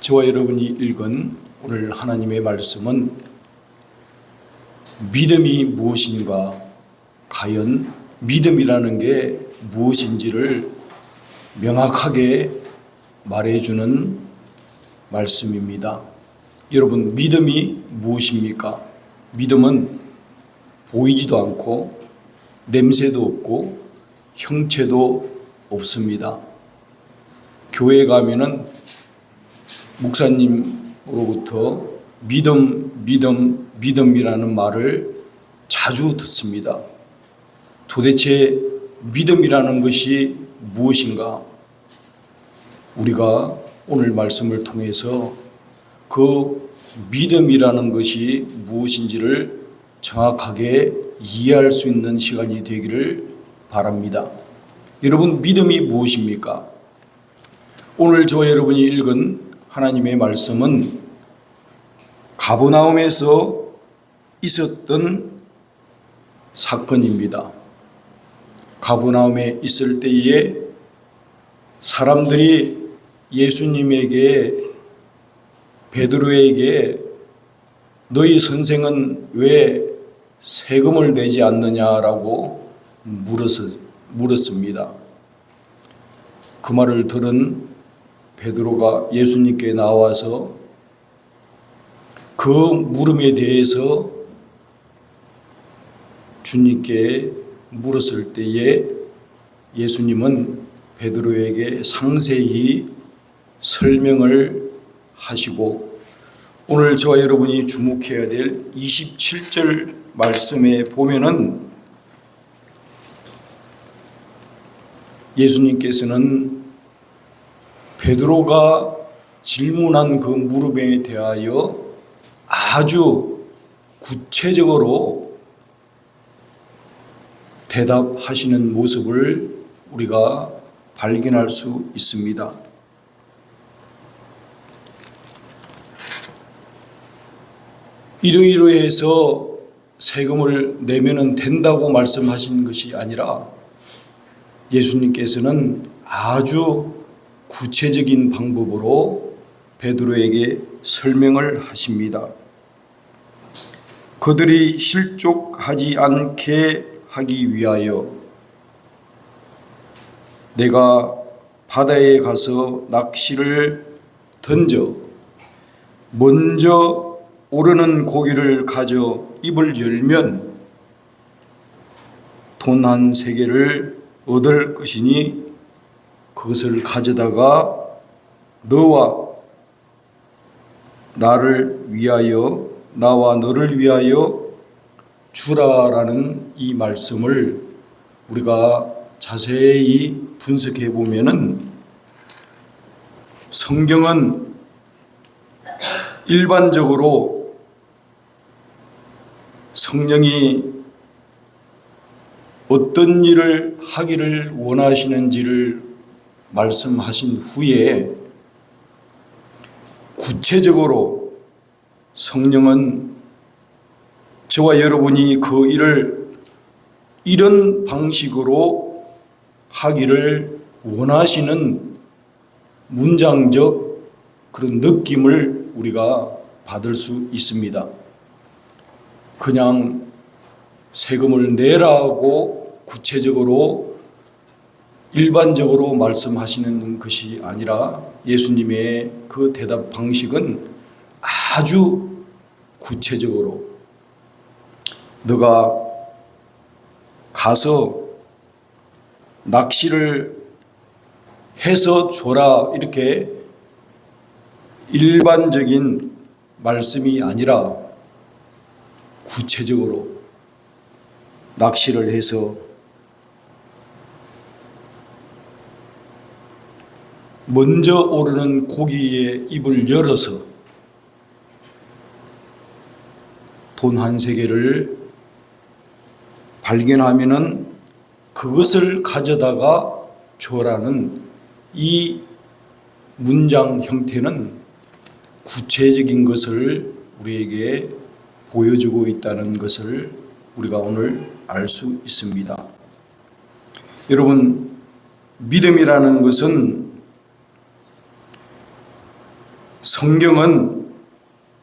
저와 여러분이 읽은 오늘 하나님의 말씀은 믿음이 무엇인가, 과연 믿음이라는 게 무엇인지를 명확하게 말해주는 말씀입니다. 여러분, 믿음이 무엇입니까? 믿음은 보이지도 않고 냄새도 없고 형체도 없습니다. 교회에 가면은 목사님으로부터 믿음이라는 말을 자주 듣습니다. 도대체 믿음이라는 것이 무엇인가? 우리가 오늘 말씀을 통해서 그 믿음이라는 것이 무엇인지를 정확하게 이해할 수 있는 시간이 되기를 바랍니다. 여러분, 믿음이 무엇입니까? 오늘 저와 여러분이 읽은 하나님의 말씀은 가버나움에서 있었던 사건입니다. 가버나움에 있을 때에 사람들이 예수님에게, 베드로에게 너희 선생은 왜 세금을 내지 않느냐라고 물었습니다. 그 말을 들은 베드로가 예수님께 나와서 그 물음에 대해서 주님께 물었을 때에 예수님은 베드로에게 상세히 설명을 하시고, 오늘 저와 여러분이 주목해야 될 27절 말씀에 보면은 예수님께서는 베드로가 질문한 그 물음에 대하여 아주 구체적으로 대답하시는 모습을 우리가 발견할 수 있습니다. 이러이러해서 세금을 내면 된다고 말씀하신 것이 아니라 예수님께서는 아주 구체적인 방법으로 베드로에게 설명을 하십니다. 그들이 실족하지 않게 하기 위하여 내가 바다에 가서 낚시를 던져 먼저 오르는 고기를 가져 입을 열면 돈 한 세겔을 얻을 것이니 그것을 가져다가 너와 나와 너를 위하여 주라라는 이 말씀을 우리가 자세히 분석해 보면은 성경은 일반적으로 성령이 어떤 일을 하기를 원하시는지를 말씀하신 후에 구체적으로 성령은 저와 여러분이 그 일을 이런 방식으로 하기를 원하시는 문장적 그런 느낌을 우리가 받을 수 있습니다. 그냥 세금을 내라고 구체적으로 일반적으로 말씀하시는 것이 아니라 예수님의 그 대답 방식은 아주 구체적으로 너가 가서 낚시를 해서 줘라, 이렇게 일반적인 말씀이 아니라 구체적으로 낚시를 해서 먼저 오르는 고기의 입을 열어서 돈 한 세겔을 발견하면은 그것을 가져다가 줘라는 이 문장 형태는 구체적인 것을 우리에게 보여주고 있다는 것을 우리가 오늘 알 수 있습니다. 여러분, 믿음이라는 것은 성경은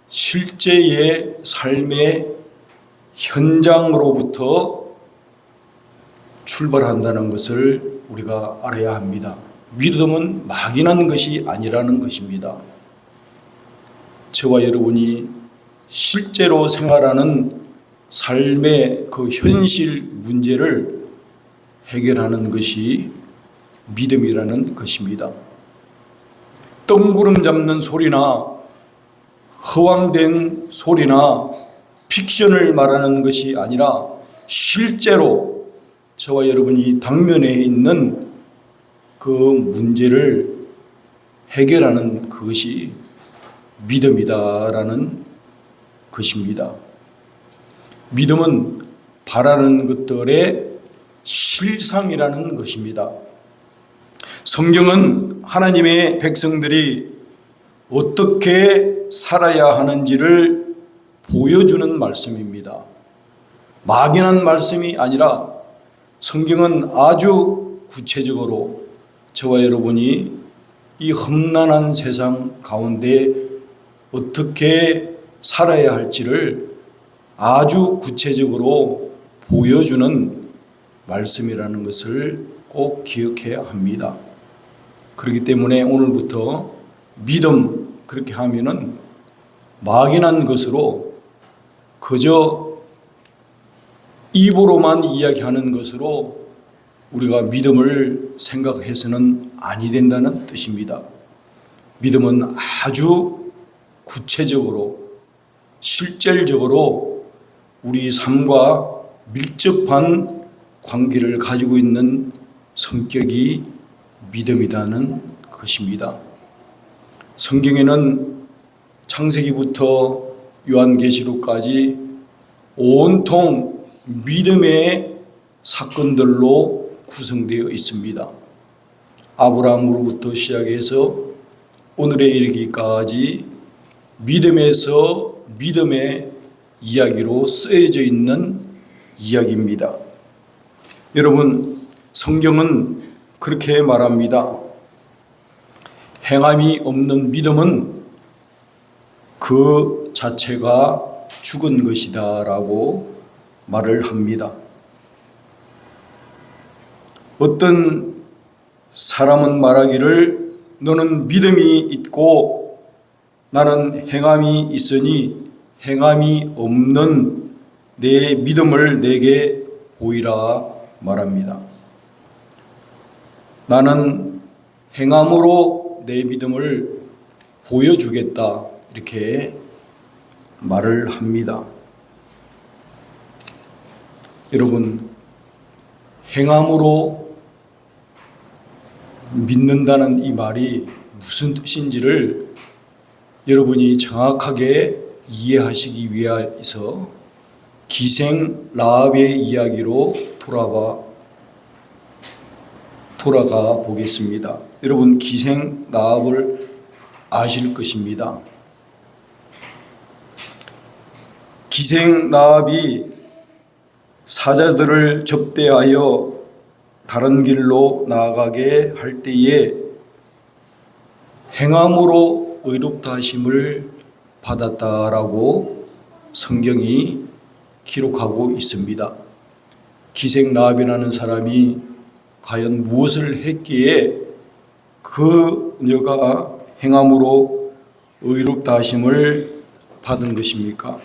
실제의 삶의 현장으로부터 출발한다는 것을 우리가 알아야 합니다. 믿음은 막연한 것이 아니라는 것입니다. 저와 여러분이 실제로 생활하는 삶의 그 현실 문제를 해결하는 것이 믿음이라는 것입니다. 뜬구름 잡는 소리나 허황된 소리나 픽션을 말하는 것이 아니라 실제로 저와 여러분이 당면에 있는 그 문제를 해결하는 그것이 믿음이다라는 것입니다. 믿음은 바라는 것들의 실상이라는 것입니다. 성경은 하나님의 백성들이 어떻게 살아야 하는지를 보여주는 말씀입니다. 막연한 말씀이 아니라 성경은 아주 구체적으로 저와 여러분이 이 험난한 세상 가운데 어떻게 살아야 할지를 아주 구체적으로 보여주는 말씀이라는 것을 꼭 기억해야 합니다. 그렇기 때문에 오늘부터 믿음 그렇게 하면은 막연한 것으로 그저 입으로만 이야기하는 것으로 우리가 믿음을 생각해서는 아니 된다는 뜻입니다. 믿음은 아주 구체적으로 실질적으로 우리 삶과 밀접한 관계를 가지고 있는 성격이 믿음이라는 것입니다. 성경에는 창세기부터 요한계시록까지 온통 믿음의 사건들로 구성되어 있습니다. 아브라함으로부터 시작해서 오늘에 이르기까지 믿음에서 믿음의 이야기로 쓰여져 있는 이야기입니다. 여러분, 성경은 그렇게 말합니다. 행함이 없는 믿음은 그 자체가 죽은 것이다 라고 말을 합니다. 어떤 사람은 말하기를 너는 믿음이 있고 나는 행함이 있으니 행함이 없는 내 믿음을 내게 보이라 말합니다. 나는 행함으로 내 믿음을 보여주겠다 이렇게 말을 합니다. 여러분, 행함으로 믿는다는 이 말이 무슨 뜻인지를 여러분이 정확하게 이해하시기 위해서 기생 라합의 이야기로 돌아가 보겠습니다. 여러분, 기생 라합을 아실 것입니다. 기생 라합이 사자들을 접대하여 다른 길로 나아가게 할 때에 행함으로 의롭다 하심을 받았다라고 성경이 기록하고 있습니다. 기생 라합이라는 사람이 과연 무엇을 했기에 그녀가 행함으로 의롭다 하심을 받은 것입니까?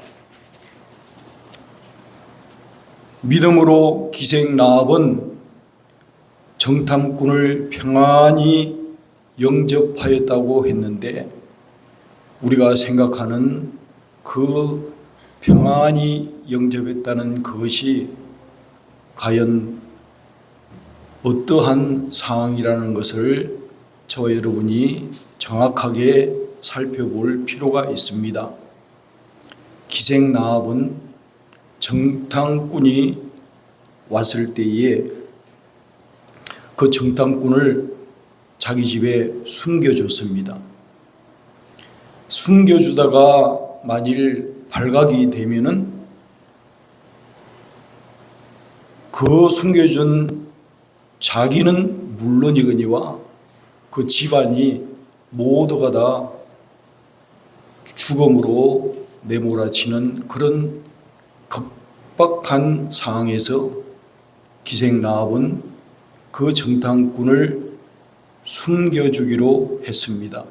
믿음으로 기생 라합은 정탐꾼을 평안히 영접하였다고 했는데 우리가 생각하는 그 평안히 영접했다는 그것이 과연 어떠한 상황이라는 것을 저와 여러분이 정확하게 살펴볼 필요가 있습니다. 기생 라합은 정탐꾼이 왔을 때에 그 정탐꾼을 자기 집에 숨겨줬습니다. 숨겨주다가 만일 발각이 되면은 그 숨겨준 자기는 물론이거니와 그 집안이 모두가 다 죽음으로 내몰아치는 그런 급박한 상황에서 기생라합은 그 정탐꾼을 숨겨주기로 했습니다.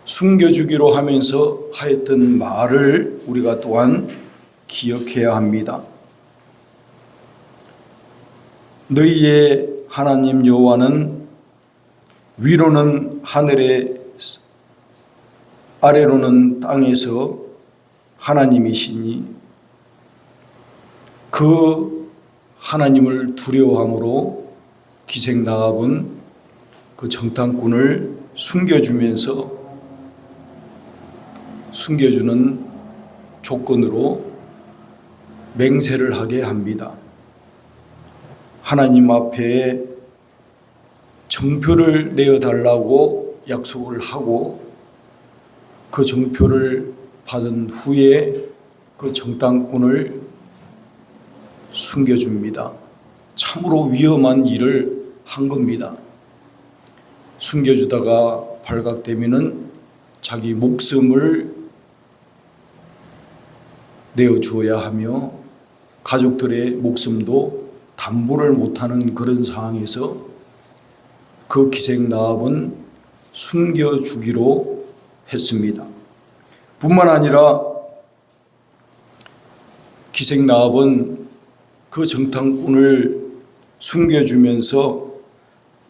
숨겨주기로 하면서 하였던 말을 우리가 또한 기억해야 합니다. 너희의 하나님 여호와는 위로는 하늘에 아래로는 땅에서 하나님이시니 그 하나님을 두려워함으로 기생라합은 그 정탐꾼을 숨겨주는 조건으로 맹세를 하게 합니다. 하나님 앞에 정표를 내어달라고 약속을 하고 그 정표를 받은 후에 그 정탐꾼을 숨겨줍니다. 참으로 위험한 일을 한 겁니다. 숨겨주다가 발각되면은 자기 목숨을 내어주어야 하며 가족들의 목숨도 담보를 못하는 그런 상황에서 그 기생라합은 숨겨주기로 했습니다. 뿐만 아니라 기생라합은 그 정탐꾼을 숨겨주면서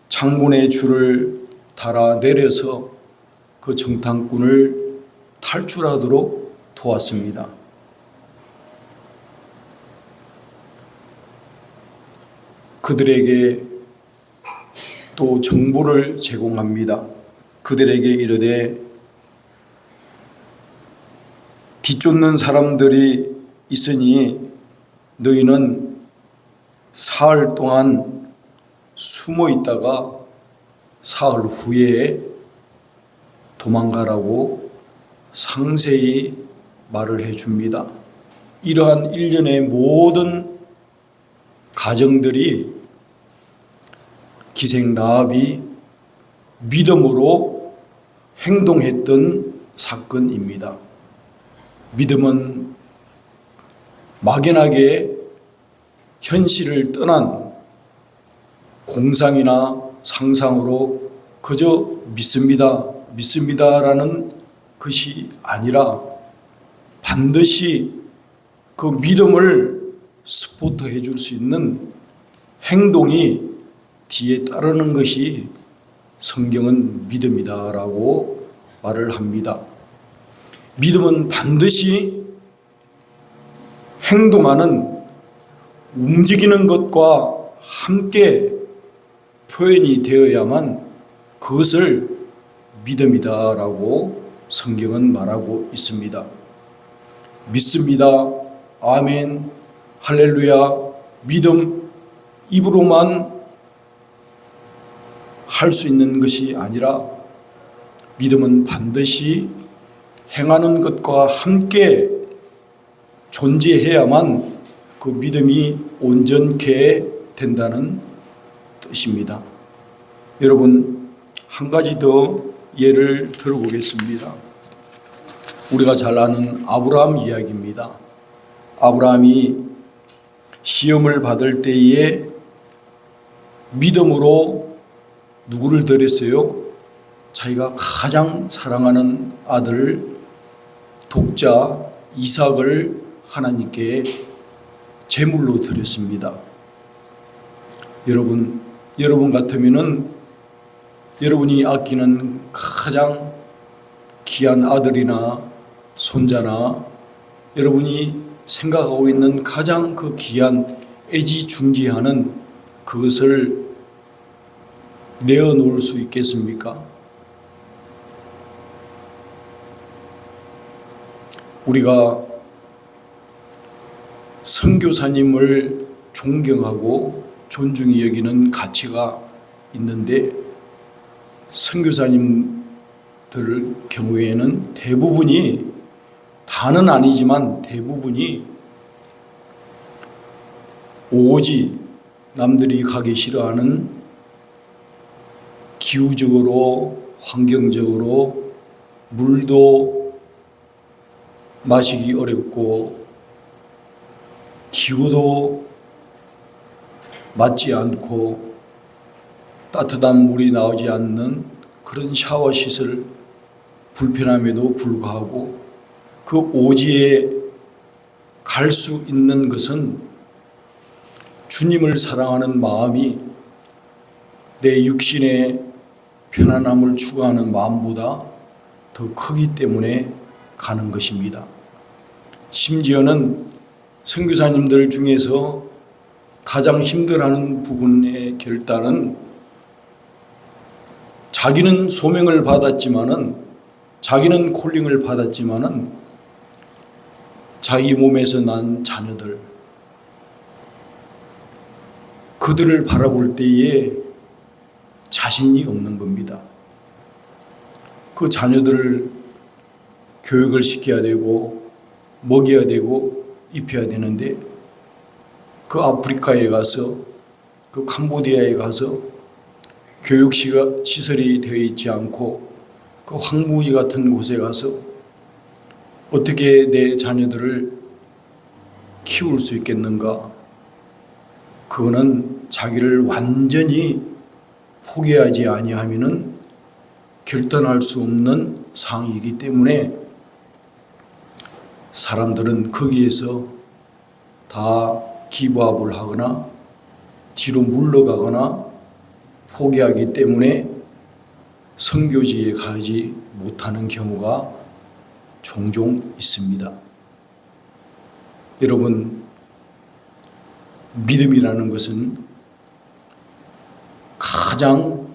창문에 줄을 달아 내려서 그 정탐꾼을 탈출하도록 도왔습니다. 그들에게 또 정보를 제공합니다. 그들에게 이르되 뒤쫓는 사람들이 있으니 너희는 사흘 동안 숨어 있다가 사흘 후에 도망가라고 상세히 말을 해줍니다. 이러한 일련의 모든 가정들이 기생라합이 믿음으로 행동했던 사건입니다. 믿음은 막연하게 현실을 떠난 공상이나 상상으로 그저 믿습니다라는 것이 아니라 반드시 그 믿음을 스포트해 줄 수 있는 행동이 뒤에 따르는 것이 성경은 믿음이다라고 말을 합니다. 믿음은 반드시 행동하는 움직이는 것과 함께 표현이 되어야만 그것을 믿음이다라고 성경은 말하고 있습니다. 믿습니다. 아멘, 할렐루야, 믿음 입으로만 할 수 있는 것이 아니라 믿음은 반드시 행하는 것과 함께 존재해야만 그 믿음이 온전케 된다는 뜻입니다. 여러분, 한 가지 더 예를 들어보겠습니다. 우리가 잘 아는 아브라함 이야기입니다. 아브라함이 시험을 받을 때에 믿음으로 누구를 드렸어요? 자기가 가장 사랑하는 아들 독자 이삭을 하나님께 제물로 드렸습니다. 여러분 같으면은 여러분이 아끼는 가장 귀한 아들이나 손자나 여러분이 생각하고 있는 가장 그 귀한 애지중지하는 그것을 내어놓을 수 있겠습니까? 우리가 선교사님을 존경하고 존중히 여기는 가치가 있는데 선교사님들 경우에는 대부분이, 다는 아니지만 대부분이 오지 남들이 가기 싫어하는 기후적으로 환경적으로 물도 마시기 어렵고 기후도 맞지 않고 따뜻한 물이 나오지 않는 그런 샤워 시설 불편함에도 불구하고 그 오지에 갈 수 있는 것은 주님을 사랑하는 마음이 내 육신의 편안함을 추구하는 마음보다 더 크기 때문에 가는 것입니다. 심지어는 선교사님들 중에서 가장 힘들어하는 부분의 결단은 자기는 소명을 받았지만은 자기는 콜링을 받았지만은 자기 몸에서 난 자녀들 그들을 바라볼 때에 자신이 없는 겁니다. 그 자녀들을 교육을 시켜야 되고 먹여야 되고 입혀야 되는데 그 아프리카에 가서 그 캄보디아에 가서 교육시설이 되어 있지 않고 그 황무지 같은 곳에 가서 어떻게 내 자녀들을 키울 수 있겠는가? 그거는 자기를 완전히 포기하지 아니하면은 결단할 수 없는 상황이기 때문에 사람들은 거기에서 다 기부업을 하거나 뒤로 물러가거나 포기하기 때문에 선교지에 가지 못하는 경우가 종종 있습니다. 여러분, 믿음이라는 것은 가장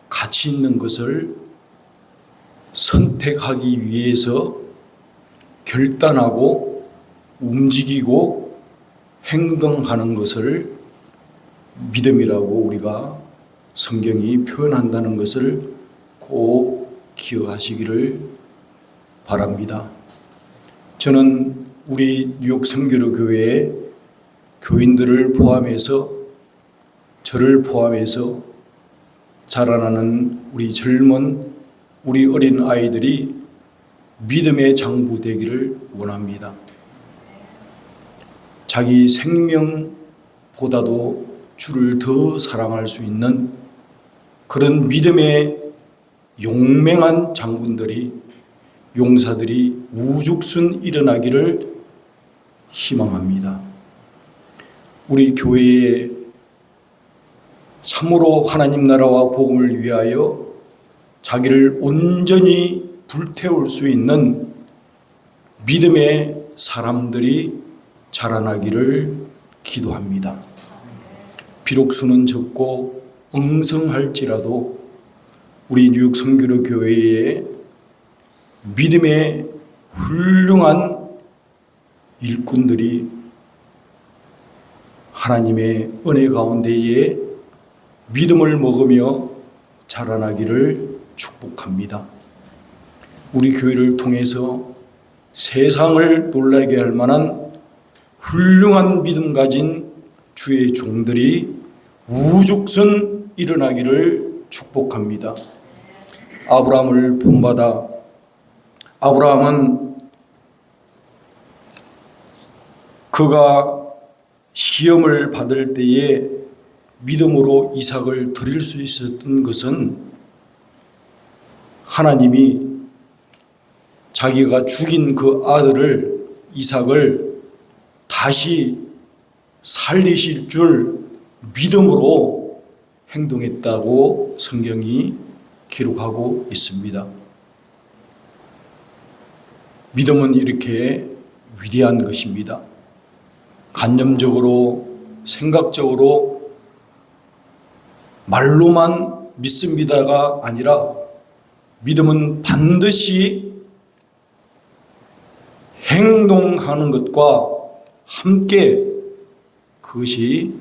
가치 있는 것을 선택하기 위해서 결단하고 움직이고 행동하는 것을 믿음이라고 우리가 성경이 표현한다는 것을 꼭 기억하시기를 바랍니다. 저는 우리 뉴욕 성교로 교회의 교인들을 포함해서 저를 포함해서 자라나는 우리 젊은 우리 어린 아이들이 믿음의 장부 되기를 원합니다. 자기 생명보다도 주를 더 사랑할 수 있는 그런 믿음의 용맹한 장군들이 용사들이 우죽순 일어나기를 희망합니다. 우리 교회에 참으로 하나님 나라와 복음을 위하여 자기를 온전히 불태울 수 있는 믿음의 사람들이 자라나기를 기도합니다. 비록 수는 적고 엉성할지라도 우리 뉴욕 성교로 교회에 믿음의 훌륭한 일꾼들이 하나님의 은혜 가운데에 믿음을 먹으며 자라나기를 축복합니다. 우리 교회를 통해서 세상을 놀라게 할 만한 훌륭한 믿음 가진 주의 종들이 우죽순 일어나기를 축복합니다. 아브라함을 본받아 아브라함은 그가 시험을 받을 때에 믿음으로 이삭을 드릴 수 있었던 것은 하나님이 자기가 죽인 그 아들을 이삭을 다시 살리실 줄 믿음으로 행동했다고 성경이 기록하고 있습니다. 믿음은 이렇게 위대한 것입니다. 간념적으로 생각적으로 말로만 믿습니다가 아니라 믿음은 반드시 행동하는 것과 함께 그것이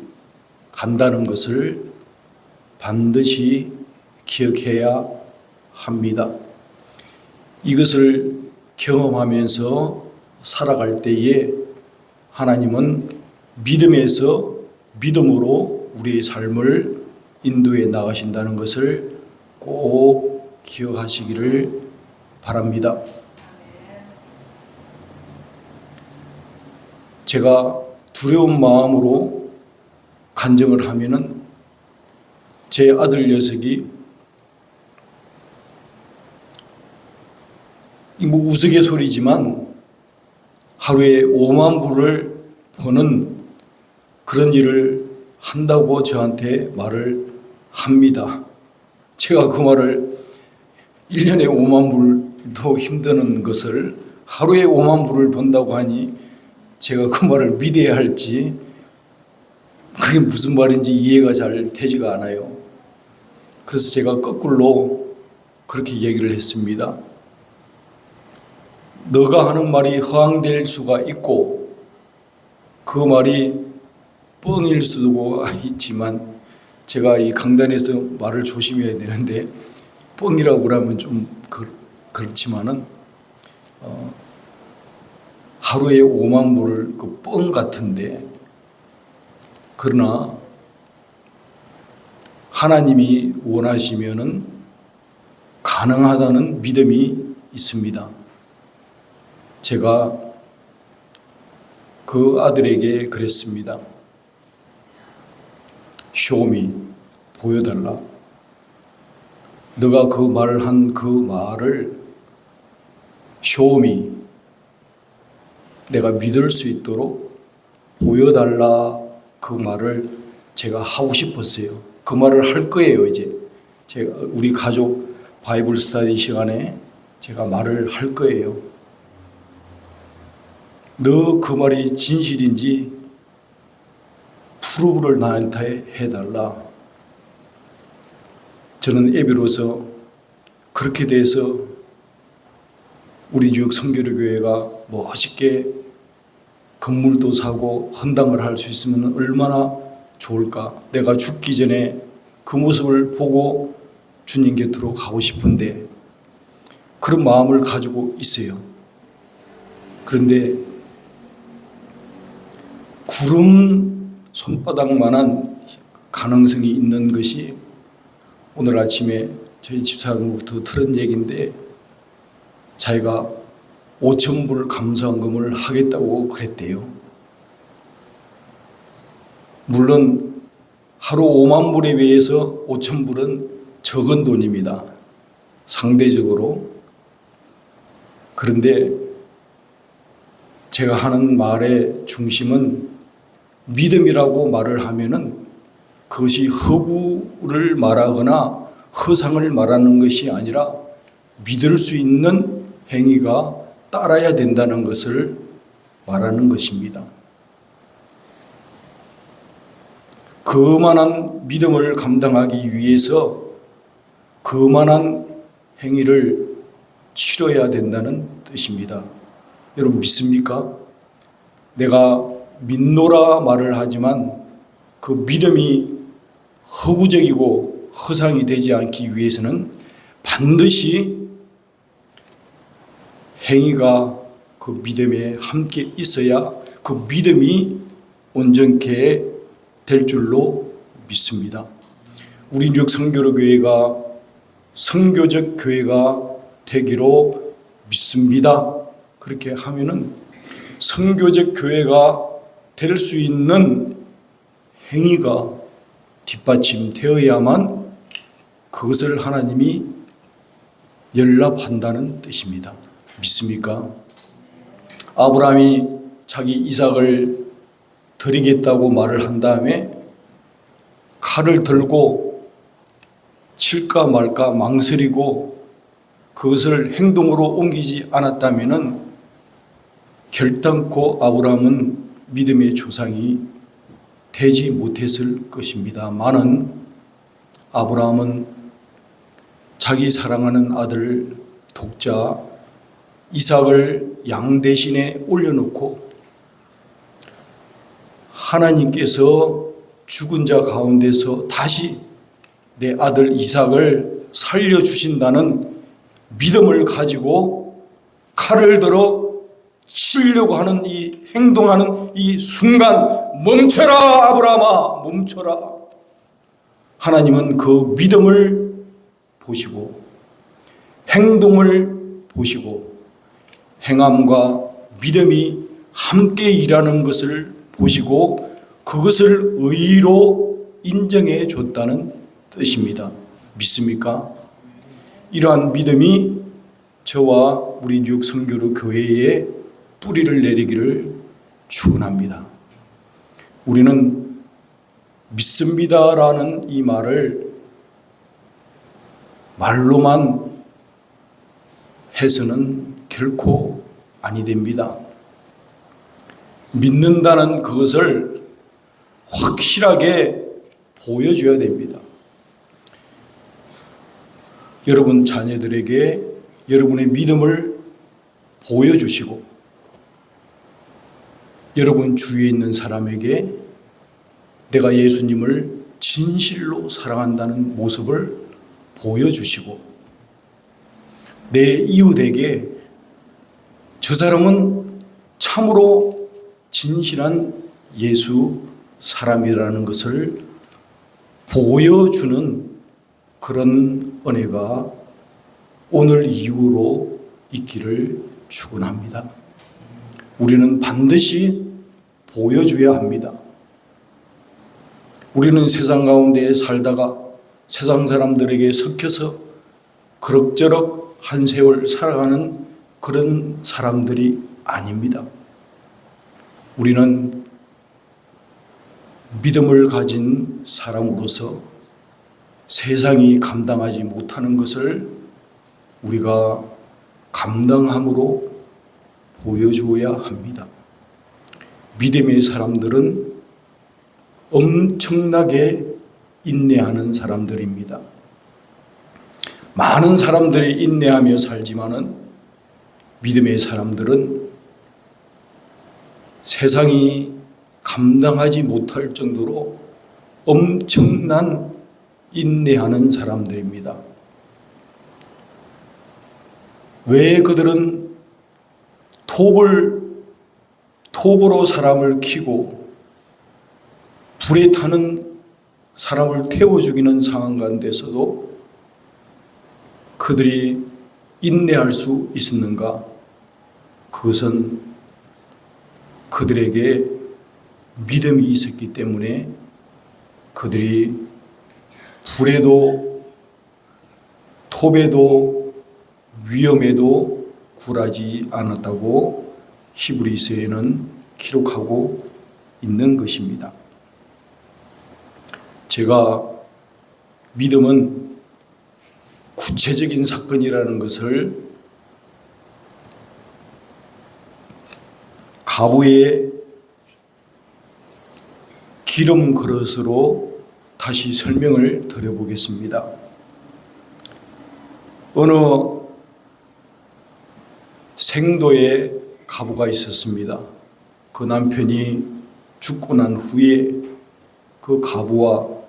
간다는 것을 반드시 기억해야 합니다. 이것을 경험하면서 살아갈 때에 하나님은 믿음에서 믿음으로 우리의 삶을 인도해 나가신다는 것을 꼭 기억하시기를 바랍니다. 제가 두려운 마음으로 간증을 하면은 제 아들 녀석이 뭐 우스갯소리지만 하루에 5만 불을 버는 그런 일을 한다고 저한테 말을 합니다. 제가 그 말을 1년에 5만 불도 힘드는 것을 하루에 5만 불을 번다고 하니 제가 그 말을 믿어야 할지 그게 무슨 말인지 이해가 잘 되지가 않아요. 그래서 제가 거꾸로 그렇게 얘기를 했습니다. 너가 하는 말이 허황될 수가 있고 그 말이 뻥일 수도 있지만 제가 이 강단에서 말을 조심해야 되는데 뻥이라고 그러면 좀 그렇지만은 하루에 5만 불을 그 뻥 같은데 그러나 하나님이 원하시면은 가능하다는 믿음이 있습니다. 제가 그 아들에게 그랬습니다. 쇼미, 보여달라. 너가 그 말을 한 그 말을 쇼미, 내가 믿을 수 있도록 보여달라. 그 말을 제가 하고 싶었어요. 그 말을 할 거예요. 이제 제가 우리 가족 바이블 스터디 시간에 제가 말을 할 거예요. 너 그 말이 진실인지 프루브를 나한테 해달라. 저는 애비로서 그렇게 돼서 우리 지역 성결교회가 멋있게 건물도 사고 헌당을 할 수 있으면 얼마나 좋을까. 내가 죽기 전에 그 모습을 보고 주님 곁으로 가고 싶은데 그런 마음을 가지고 있어요. 그런데 구름 손바닥만한 가능성이 있는 것이 오늘 아침에 저희 집사람으로부터 들은 얘기인데 자기가 5,000불 감사헌금을 하겠다고 그랬대요. 물론 하루 5만 불에 비해서 5,000불은 적은 돈입니다. 상대적으로. 그런데 제가 하는 말의 중심은 믿음이라고 말을 하면은 그것이 허구를 말하거나 허상을 말하는 것이 아니라 믿을 수 있는 행위가 따라야 된다는 것을 말하는 것입니다. 그만한 믿음을 감당하기 위해서 그만한 행위를 치러야 된다는 뜻입니다. 여러분 믿습니까? 내가 믿노라 말을 하지만 그 믿음이 허구적이고 허상이 되지 않기 위해서는 반드시 행위가 그 믿음에 함께 있어야 그 믿음이 온전케 될 줄로 믿습니다. 우리 지역 성교로교회가 선교적 교회가 되기로 믿습니다. 그렇게 하면은 선교적 교회가 될 수 있는 행위가 뒷받침되어야만 그것을 하나님이 연락한다는 뜻입니다. 믿습니까? 아브라함이 자기 이삭을 드리겠다고 말을 한 다음에 칼을 들고 칠까 말까 망설이고 그것을 행동으로 옮기지 않았다면 결단코 아브라함은 믿음의 조상이 되지 못했을 것입니다만은 아브라함은 자기 사랑하는 아들 독자 이삭을 양 대신에 올려놓고 하나님께서 죽은 자 가운데서 다시 내 아들 이삭을 살려주신다는 믿음을 가지고 칼을 들어 치려고 하는 이 행동하는 이 순간 멈춰라 아브라함아 멈춰라. 하나님은 그 믿음을 보시고 행동을 보시고 행함과 믿음이 함께 일하는 것을 보시고 그것을 의로 인정해 줬다는 뜻입니다. 믿습니까? 이러한 믿음이 저와 우리 뉴욕 선교로 교회에 뿌리를 내리기를 축원합니다. 우리는 믿습니다라는 이 말을 말로만 해서는 결코 아니 됩니다. 믿는다는 그것을 확실하게 보여줘야 됩니다. 여러분 자녀들에게 여러분의 믿음을 보여주시고 여러분 주위에 있는 사람에게 내가 예수님을 진실로 사랑한다는 모습을 보여주시고 내 이웃에게 저 사람은 참으로 진실한 예수 사람이라는 것을 보여주는 그런 은혜가 오늘 이후로 있기를 축원합니다. 우리는 반드시 보여줘야 합니다. 우리는 세상 가운데 살다가 세상 사람들에게 섞여서 그럭저럭 한 세월 살아가는 그런 사람들이 아닙니다. 우리는 믿음을 가진 사람으로서 세상이 감당하지 못하는 것을 우리가 감당함으로 보여주어야 합니다. 믿음의 사람들은 엄청나게 인내하는 사람들입니다. 많은 사람들이 인내하며 살지만은 믿음의 사람들은 세상이 감당하지 못할 정도로 엄청난 인내하는 사람들입니다. 왜 그들은 톱으로 사람을 키고 불에 타는 사람을 태워 죽이는 상황 가운데서도 그들이 인내할 수 있었는가? 그것은 그들에게 믿음이 있었기 때문에 그들이 불에도 톱에도 위험에도 굴하지 않았다고 히브리서에는 기록하고 있는 것입니다. 제가 믿음은 구체적인 사건이라는 것을 가부의 기름 그릇으로 다시 설명을 드려보겠습니다. 어느 생도에 가부가 있었습니다. 그 남편이 죽고 난 후에 그 가부와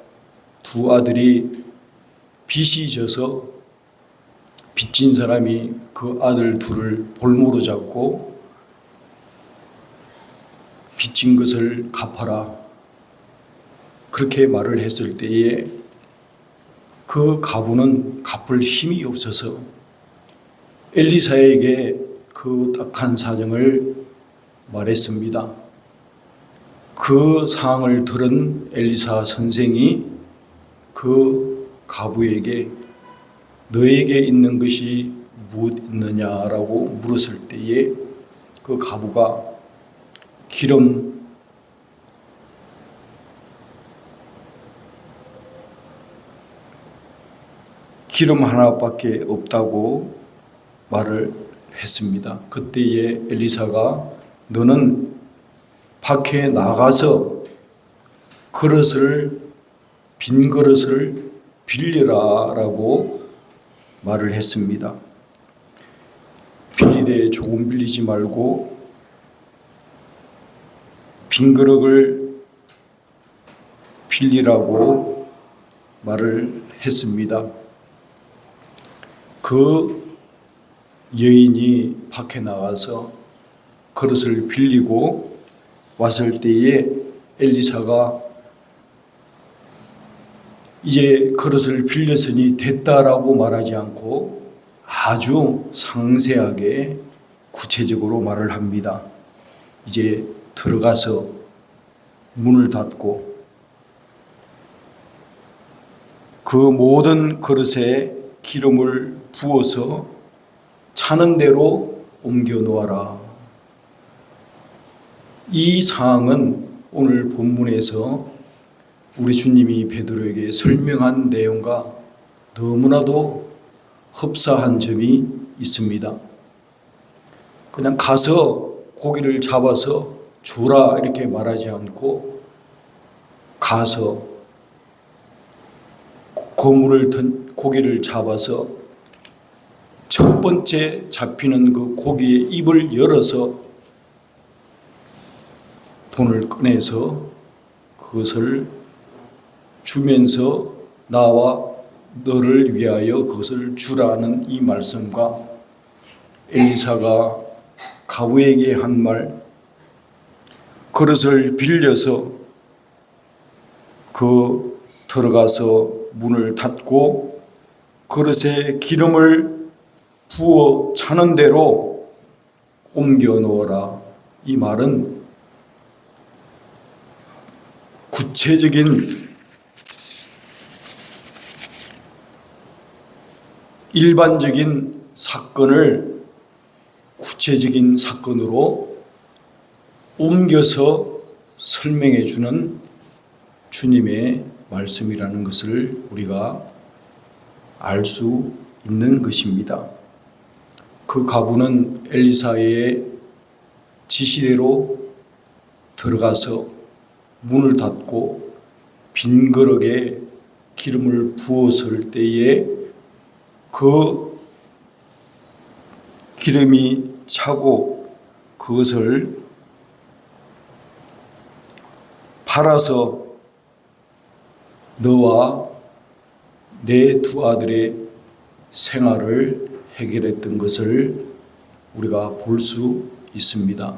두 아들이 빚이 져서 빚진 사람이 그 아들 둘을 볼모로 잡고 빚진 것을 갚아라 그렇게 말을 했을 때에 그 가부는 갚을 힘이 없어서 엘리사에게 그 딱한 사정을 말했습니다. 그 상황을 들은 엘리사 선생이 그 가부에게 너에게 있는 것이 무엇 있느냐라고 물었을 때에 그 가부가 기름 하나밖에 없다고 말을 했습니다. 그때에 엘리사가 너는 밖에 나가서 빈 그릇을 빌리라라고 말을 했습니다. 빌리되 조금 빌리지 말고 빈 그릇을 빌리라고 말을 했습니다. 그 여인이 밖에 나가서 그릇을 빌리고 왔을 때에 엘리사가 이제 그릇을 빌렸으니 됐다라고 말하지 않고 아주 상세하게 구체적으로 말을 합니다. 이제 들어가서 문을 닫고 그 모든 그릇에 기름을 부어서 차는 대로 옮겨 놓아라. 이 사항은 오늘 본문에서 우리 주님이 베드로에게 설명한 내용과 너무나도 흡사한 점이 있습니다. 그냥 가서 고기를 잡아서 주라 이렇게 말하지 않고 가서 고기를 잡아서 첫 번째 잡히는 그 고기의 입을 열어서 돈을 꺼내서 그것을 주면서 나와 너를 위하여 그것을 주라는 이 말씀과 엘리사가 가부에게 한 말, 그릇을 빌려서 들어가서 문을 닫고 그릇에 기름을 부어 차는 대로 옮겨 놓으라. 이 말은 구체적인 일반적인 사건을 구체적인 사건으로 옮겨서 설명해 주는 주님의 말씀이라는 것을 우리가 알 수 있는 것입니다. 그 가부는 엘리사의 지시대로 들어가서 문을 닫고 빈 그릇에 기름을 부었을 때에 그 기름이 차고 그것을 팔아서 너와 내 두 아들의 생활을 해결했던 것을 우리가 볼 수 있습니다.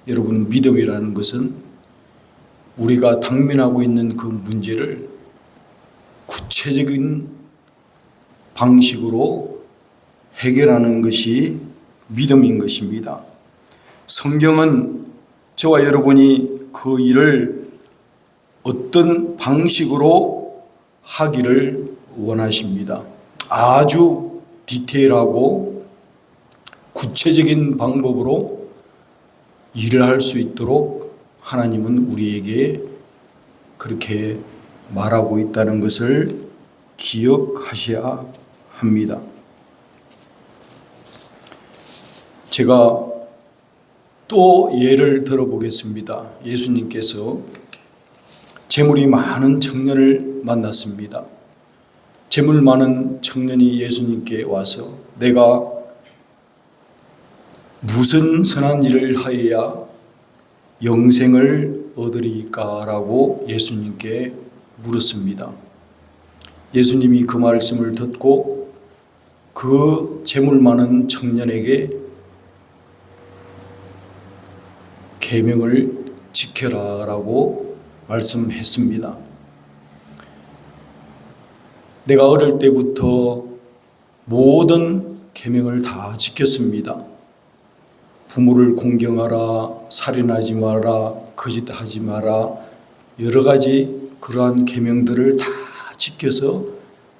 여러분, 믿음이라는 것은 우리가 당면하고 있는 그 문제를 구체적인 방식으로 해결하는 것이 믿음인 것입니다. 성경은 저와 여러분이 그 일을 어떤 방식으로 하기를 원하십니다. 아주 디테일하고 구체적인 방법으로 일을 할 수 있도록 하나님은 우리에게 그렇게 말하고 있다는 것을 기억하셔야 합니다. 제가 또 예를 들어보겠습니다. 예수님께서 재물이 많은 청년을 만났습니다. 재물 많은 청년이 예수님께 와서 내가 무슨 선한 일을 하여야 영생을 얻으리까라고 예수님께 물었습니다. 예수님이 그 말씀을 듣고 그 재물 많은 청년에게 계명을 지켜라라고 말씀했습니다. 내가 어릴 때부터 모든 계명을 다 지켰습니다. 부모를 공경하라, 살인하지 마라, 거짓하지 마라, 여러 가지 그러한 계명들을 다 지켜서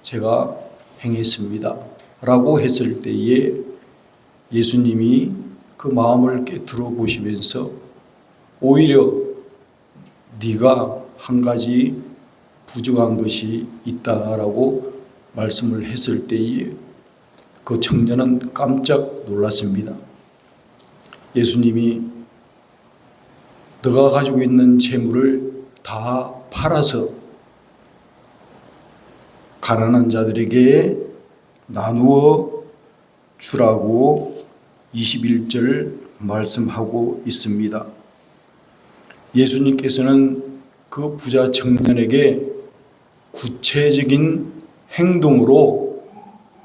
제가 행했습니다. 라고 했을 때에 예수님이 그 마음을 깨트려 보시면서 오히려 네가 한 가지 부족한 것이 있다라고 말씀을 했을 때에 그 청년은 깜짝 놀랐습니다. 예수님이 너가 가지고 있는 재물을 다 팔아서 가난한 자들에게 나누어 주라고 21절 말씀하고 있습니다. 예수님께서는 그 부자 청년에게 구체적인 행동으로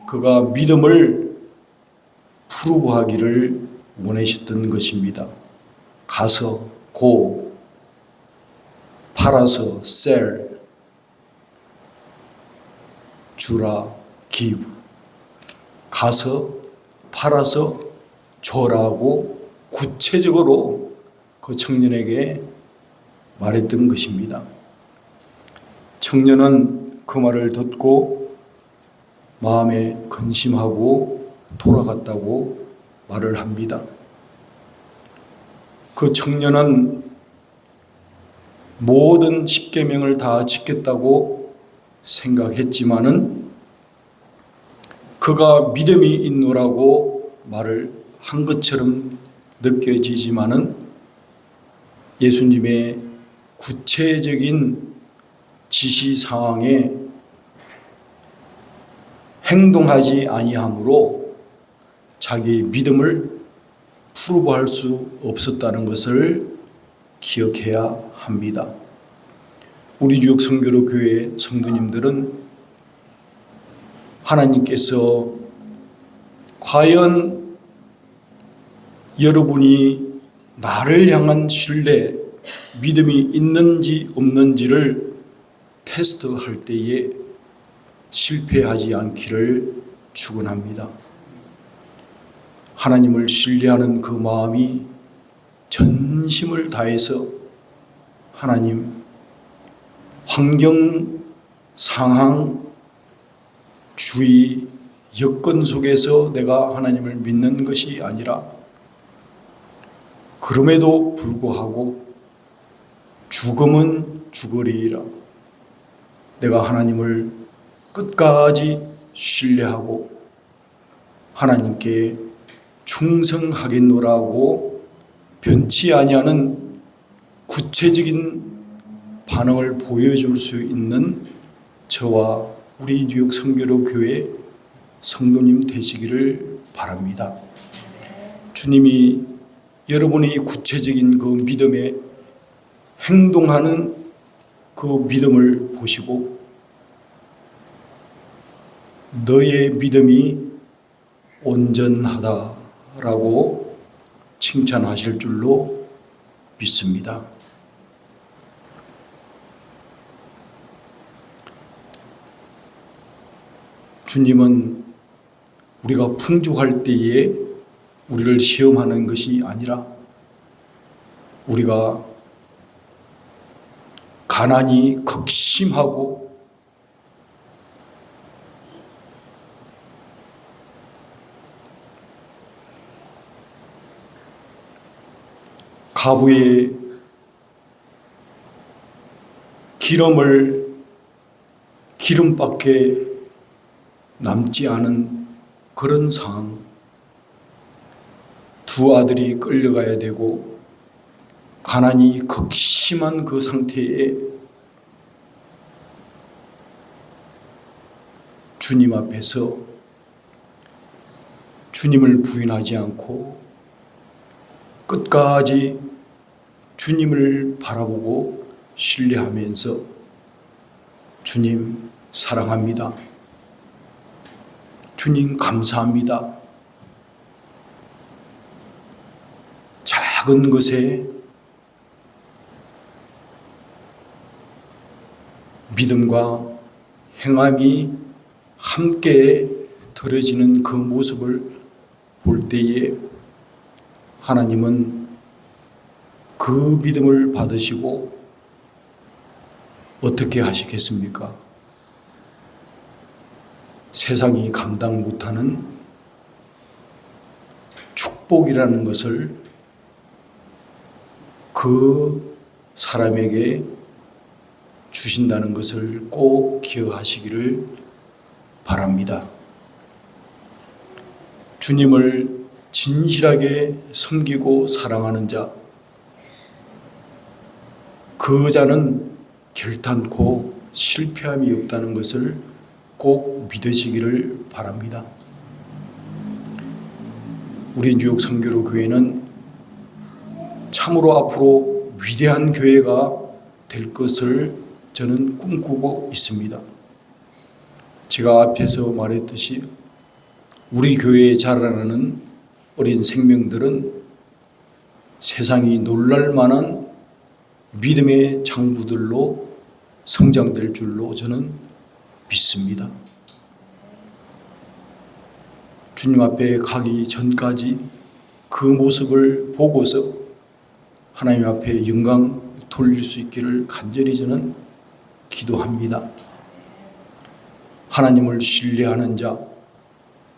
그가 믿음을 프루브하기를 원하셨던 것입니다. 가서 팔아서 sell, 주라 give, 가서 팔아서 줘라고 구체적으로 그 청년에게 말했던 것입니다. 청년은 그 말을 듣고 마음에 근심하고 돌아갔다고 말을 합니다. 그 청년은 모든 십계명을 다 지켰다고 생각했지만은 그가 믿음이 있노라고 말을 한 것처럼 느껴지지만은 예수님의 구체적인 지시 사항에 행동하지 아니하므로 자기의 믿음을 프루브할 수 없었다는 것을 기억해야 합니다. 우리 주역 성교로 교회 성도님들은 하나님께서 과연 여러분이 나를 향한 신뢰, 믿음이 있는지 없는지를 테스트할 때에 실패하지 않기를 축원합니다. 하나님을 신뢰하는 그 마음이 전심을 다해서 하나님, 환경, 상황, 주의, 여건 속에서 내가 하나님을 믿는 것이 아니라 그럼에도 불구하고 죽음은 죽으리라. 내가 하나님을 끝까지 신뢰하고 하나님께 충성하겠노라고 변치 아니하는 구체적인 반응을 보여줄 수 있는 저와 우리 뉴욕 성교로 교회 성도님 되시기를 바랍니다. 주님이 여러분의 구체적인 그 믿음에 행동하는 그 믿음을 보시고 너의 믿음이 온전하다라고 칭찬하실 줄로 믿습니다. 주님은 우리가 풍족할 때에 우리를 시험하는 것이 아니라 우리가 가난이 극심하고 가부의 기름밖에 남지 않은 그런 상황, 두 아들이 끌려가야 되고 가난이 극심한 그 상태에 주님 앞에서 주님을 부인하지 않고 끝까지 주님을 바라보고 신뢰하면서 주님 사랑합니다. 주님 감사합니다. 작은 것에 믿음과 행함이 함께 드러지는 그 모습을 볼 때에 하나님은 그 믿음을 받으시고 어떻게 하시겠습니까? 세상이 감당 못하는 축복이라는 것을 그 사람에게 주신다는 것을 꼭 기억하시기를 바랍니다. 주님을 진실하게 섬기고 사랑하는 자, 그 자는 결단코 실패함이 없다는 것을 꼭 믿으시기를 바랍니다. 우리 뉴욕 성교로 교회는 참으로 앞으로 위대한 교회가 될 것을 저는 꿈꾸고 있습니다. 제가 앞에서 말했듯이 우리 교회에 자라나는 어린 생명들은 세상이 놀랄 만한 믿음의 장부들로 성장될 줄로 저는 믿습니다. 주님 앞에 가기 전까지 그 모습을 보고서 하나님 앞에 영광 돌릴 수 있기를 간절히 저는 기도합니다. 하나님을 신뢰하는 자,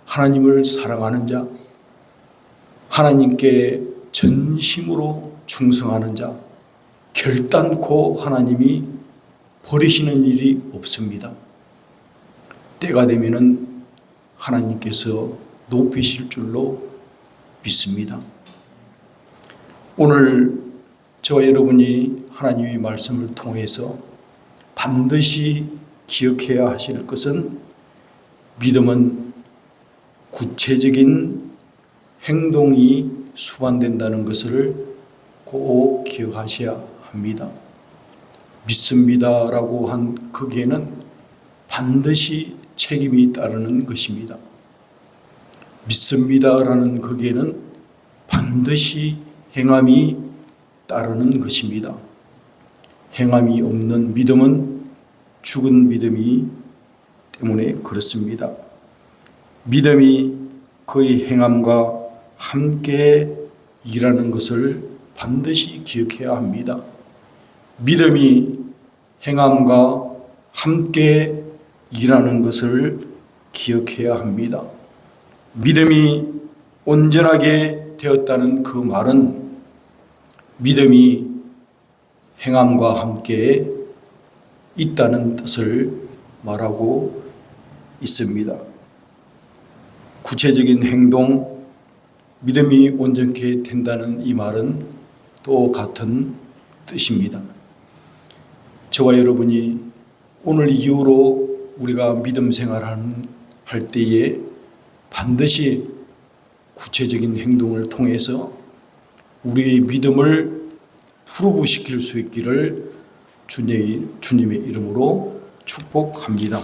하나님을 사랑하는 자, 하나님께 전심으로 충성하는 자, 결단코 하나님이 버리시는 일이 없습니다. 때가 되면은 하나님께서 높이실 줄로 믿습니다. 오늘 저와 여러분이 하나님의 말씀을 통해서 반드시 기억해야 하실 것은 믿음은 구체적인 행동이 수반된다는 것을 꼭 기억하셔야 합니다. 믿습니다라고 한 거기에는 반드시 책임이 따르는 것입니다. 믿습니다라는 거기에는 반드시 행함이 따르는 것입니다. 행함이 없는 믿음은 죽은 믿음이 때문에 그렇습니다. 믿음이 그의 행함과 함께 일하는 것을 반드시 기억해야 합니다. 믿음이 행함과 함께 일하는 것을 기억해야 합니다. 믿음이 온전하게 되었다는 그 말은 믿음이 행함과 함께 있다는 뜻을 말하고 있습니다. 구체적인 행동, 믿음이 온전케 된다는 이 말은 또 같은 뜻입니다. 저와 여러분이 오늘 이후로 우리가 믿음 생활을 할 때에 반드시 구체적인 행동을 통해서 우리의 믿음을 푸르부시킬 수 있기를 주님의 이름으로 축복합니다.